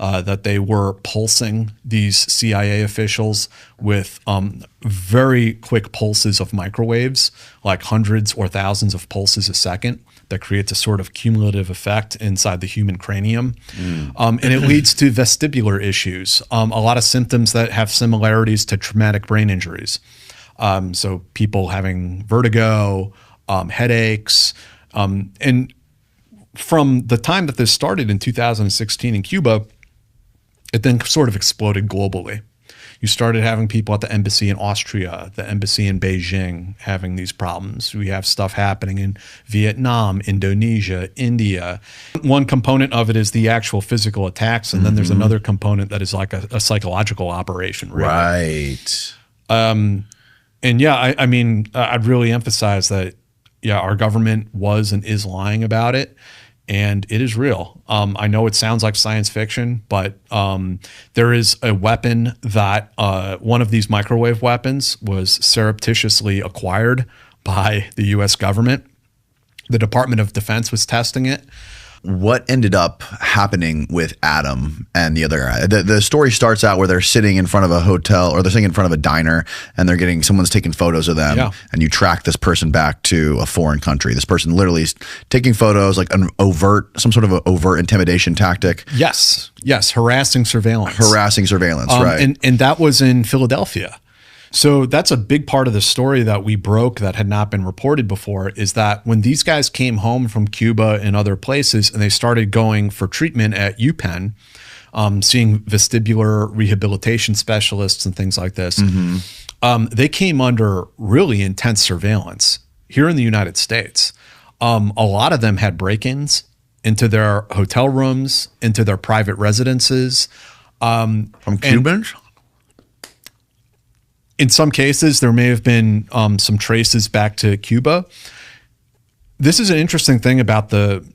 that they were pulsing these CIA officials with very quick pulses of microwaves, like hundreds or thousands of pulses a second, that creates a sort of cumulative effect inside the human cranium. And it leads to vestibular issues, a lot of symptoms that have similarities to traumatic brain injuries. So people having vertigo, headaches, and from the time that this started in 2016 in Cuba, it then sort of exploded globally. You started having people at the embassy in Austria, the embassy in Beijing having these problems. We have stuff happening in Vietnam, Indonesia, India. One component of it is the actual physical attacks, and then there's another component that is like a psychological operation. Really. Right. And yeah, I mean, I'd really emphasize that, yeah, our government was and is lying about it. And it is real. I know it sounds like science fiction, but there is a weapon that one of these microwave weapons was surreptitiously acquired by the U.S. government. The Department of Defense was testing it. What ended up happening with Adam and the other guy? The story starts out where they're sitting in front of a hotel, or they're sitting in front of a diner, and someone's taking photos of them. Yeah. And you track this person back to a foreign country. This person literally is taking photos, like some sort of an overt intimidation tactic. Yes. Harassing surveillance. Right. And that was in Philadelphia. So that's a big part of the story that we broke that had not been reported before, is that when these guys came home from Cuba and other places and they started going for treatment at UPenn, seeing vestibular rehabilitation specialists and things like this, they came under really intense surveillance here in the United States. A lot of them had break-ins into their hotel rooms, into their private residences. From Cubans? In some cases, there may have been some traces back to Cuba. This is an interesting thing about the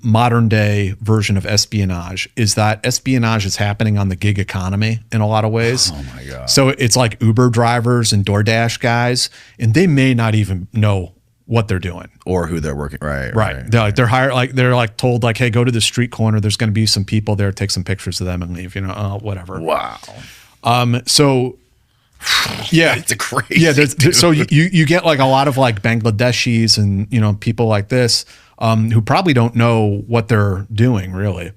modern day version of espionage, is that espionage is happening on the gig economy in a lot of ways. Oh my God. So it's like Uber drivers and DoorDash guys, and they may not even know what they're doing or who they're working. Right. They're hired, they're told, hey, go to the street corner. There's going to be some people there. Take some pictures of them and leave. Whatever. Wow. So. Yeah, it's a crazy. Yeah, so you get a lot of Bangladeshis and people like this who probably don't know what they're doing really.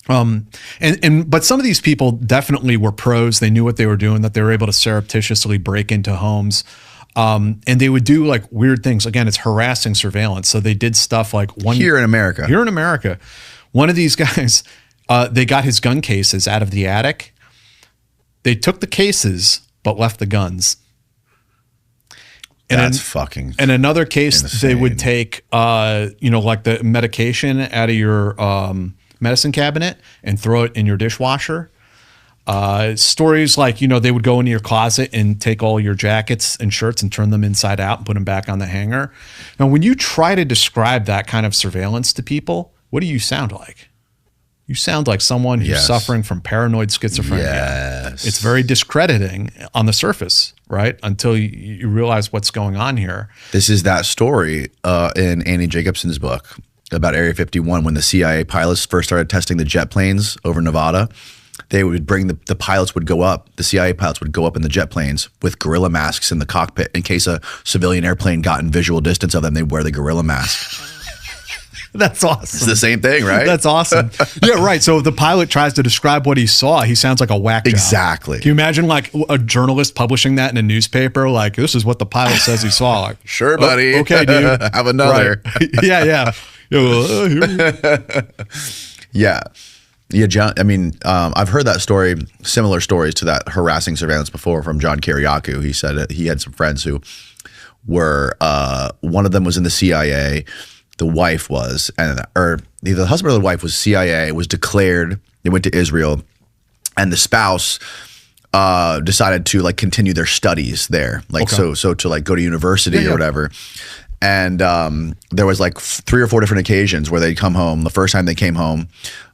But some of these people definitely were pros. They knew what they were doing, that they were able to surreptitiously break into homes. And they would do weird things. Again, it's harassing surveillance. So they did stuff here in America. One of these guys, they got his gun cases out of the attic. They took the cases but left the guns. That's fucking in another case, insane. They would take, the medication out of your medicine cabinet and throw it in your dishwasher. Stories they would go into your closet and take all your jackets and shirts and turn them inside out and put them back on the hanger. Now, when you try to describe that kind of surveillance to people, what do you sound like? You sound like someone who's suffering from paranoid schizophrenia. Yes. It's very discrediting on the surface, right? Until you realize what's going on here. This is that story in Annie Jacobson's book about Area 51, when the CIA pilots first started testing the jet planes over Nevada. They would bring the pilots would go up, the CIA pilots would go up in the jet planes with gorilla masks in the cockpit. In case a civilian airplane got in visual distance of them, they'd wear the gorilla mask. That's awesome. It's the same thing, right? That's awesome. Yeah, right. So if the pilot tries to describe what he saw, he sounds like a whack job. Exactly. Can you imagine a journalist publishing that in a newspaper? This is what the pilot says he saw. Sure, buddy. Okay, dude. Have another. Right. Yeah. Yeah. Yeah, John. I mean, I've heard that story, similar stories to that harassing surveillance before from John Kiriakou. He said he had some friends who were, one of them was in the CIA. The wife was, or the husband or the wife was CIA, was declared. They went to Israel, and the spouse decided to continue their studies there, so to go to university or whatever. And there was 3 or 4 different occasions where they'd come home. The first time they came home,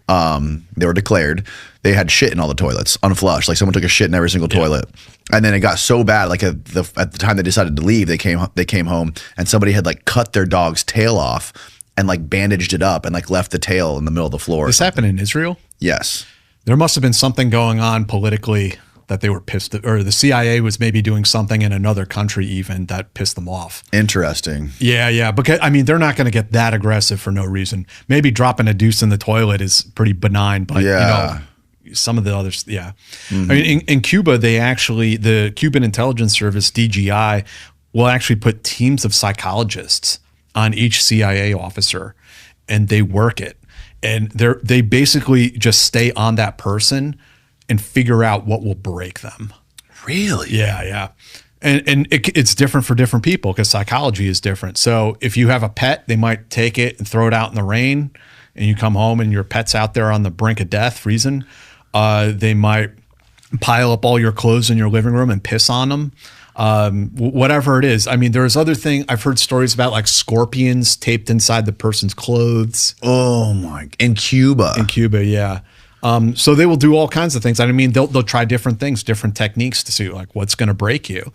they were declared. They had shit in all the toilets, unflushed. Someone took a shit in every single toilet. And then it got so bad, at the time they decided to leave, they came home and somebody had cut their dog's tail off and bandaged it up and left the tail in the middle of the floor. This happened in Israel? Yes. There must have been something going on politically that they were pissed at, or the CIA was maybe doing something in another country even that pissed them off. Interesting. Yeah, yeah. Because I mean, they're not going to get that aggressive for no reason. Maybe dropping a deuce in the toilet is pretty benign, but Yeah. some of the others, yeah. I mean, in Cuba, the Cuban intelligence service, DGI, will actually put teams of psychologists on each CIA officer, and they work it. And they basically just stay on that person and figure out what will break them. Really? Yeah, yeah. And it's different for different people because psychology is different. So if you have a pet, they might take it and throw it out in the rain, and you come home and your pet's out there on the brink of death, freezing. They might pile up all your clothes in your living room and piss on them. Whatever it is. I mean, there's other thing. I've heard stories about like scorpions taped inside the person's clothes. Oh my! In Cuba. In Cuba, yeah. So they will do all kinds of things. I mean, they'll try different things, different techniques to see like what's going to break you.